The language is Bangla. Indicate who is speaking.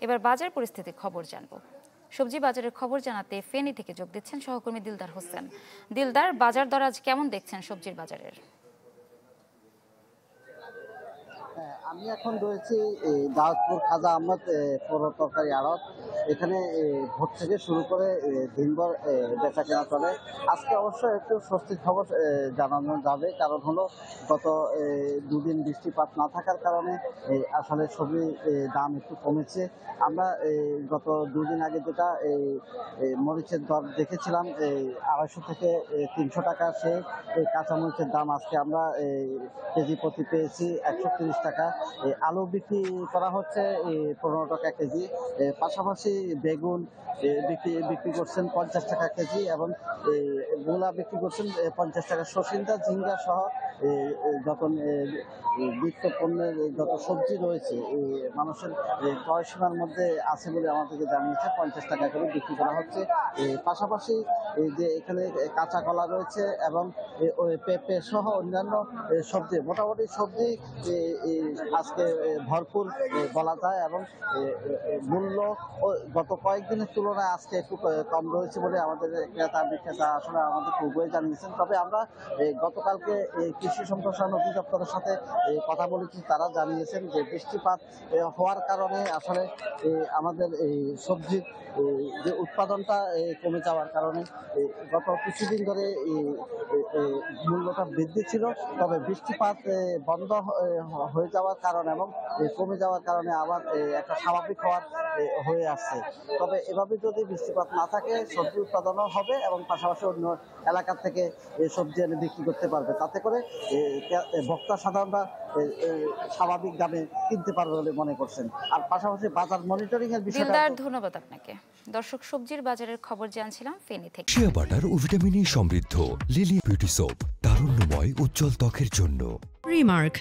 Speaker 1: এবার বাজার পরিস্থিতির খবর জানবো। সবজি বাজারের খবর জানাতে ফেনী থেকে যোগ দিচ্ছেন সহকর্মী দিলদার হোসেন। দিলদার, বাজার দর আজ কেমন দেখছেন সবজির বাজারের?
Speaker 2: আমি এখন রয়েছি দাউদপুর খাজা আহমদ পৌর তরকারি আড়ত। এখানে ভোর থেকে শুরু করে দিনভর বেচা কেনা চলে। আজকে অবশ্য একটু স্বস্তির খবর জানানো যাবে, কারণ হলো গত দুদিন বৃষ্টিপাত না থাকার কারণে আসলে সবজির দাম একটু কমেছে। আমরা গত দুদিন আগে যেটা মরিচের দর দেখেছিলাম 250 থেকে 300 টাকা, সে কাঁচামরিচের দাম আজকে আমরা কেজি প্রতি পেয়েছি 130 টাকা। আলু বিক্রি করা হচ্ছে 15 টাকা কেজি। পাশাপাশি বেগুন বিক্রি করছেন 50 টাকা কেজি, এবং মূলা বিক্রি করছেন 50 টাকা। শসিন্দা, ঝিঙ্গা সহ যত নিত্য পণ্যের যত সবজি রয়েছে মানুষের ক্রয় সীমার মধ্যে আছে বলে আমাদেরকে জানিয়েছে। 50 টাকা করে বিক্রি করা হচ্ছে। পাশাপাশি যে এখানে কাঁচা কলা রয়েছে এবং পেঁপে সহ অন্যান্য সবজি, মোটামুটি সবজি আজকে ভরপুর বলা যায়, এবং মূল্য গত কয়েকদিনের তুলনায় আজকে একটু কম রয়েছে বলে আমাদের ক্রেতা বিক্রেতা আসলে আমাদের পূর্বই জানিয়েছেন। তবে আমরা গতকালকে কৃষি সম্প্রসারণ অধিদপ্তরের সাথে কথা বলেছি, তারা জানিয়েছেন যে বৃষ্টিপাত হওয়ার কারণে আসলে আমাদের এই সবজির যে উৎপাদনটা কমে যাওয়ার কারণে গত কিছুদিন ধরে মূল্যটা বৃদ্ধি ছিল। তবে বৃষ্টিপাত বন্ধ হয়ে যাওয়ার কারণে এবং কমে যাওয়ার কারণে আবার একটা স্বাভাবিক হওয়ার হয়ে আসছে। তবে এভাবে যদি বৃষ্টিপাত না থাকে সবজি উৎপাদনও হবে, এবং পাশাপাশি অন্য এলাকা থেকে সবজি এনে বিক্রি করতে পারবে। তাতে করে ভোক্তা সাধারণরা স্বাভাবিক দামে কিনতে পারবে বলে মনে করছেন। আর পাশাপাশি বাজার মনিটরিং এর বিষয়টা।
Speaker 1: ধন্যবাদ আপনাকে। দর্শক, সবজির বাজারের খবর জানছিলাম ফেনী থেকে।
Speaker 3: শিয়া বাটার ও ভিটামিন ই সমৃদ্ধ লিলি বিউটি সোপ, তারুণ্যময় উজ্জ্বল ত্বকের জন্য।
Speaker 4: রিমার্ক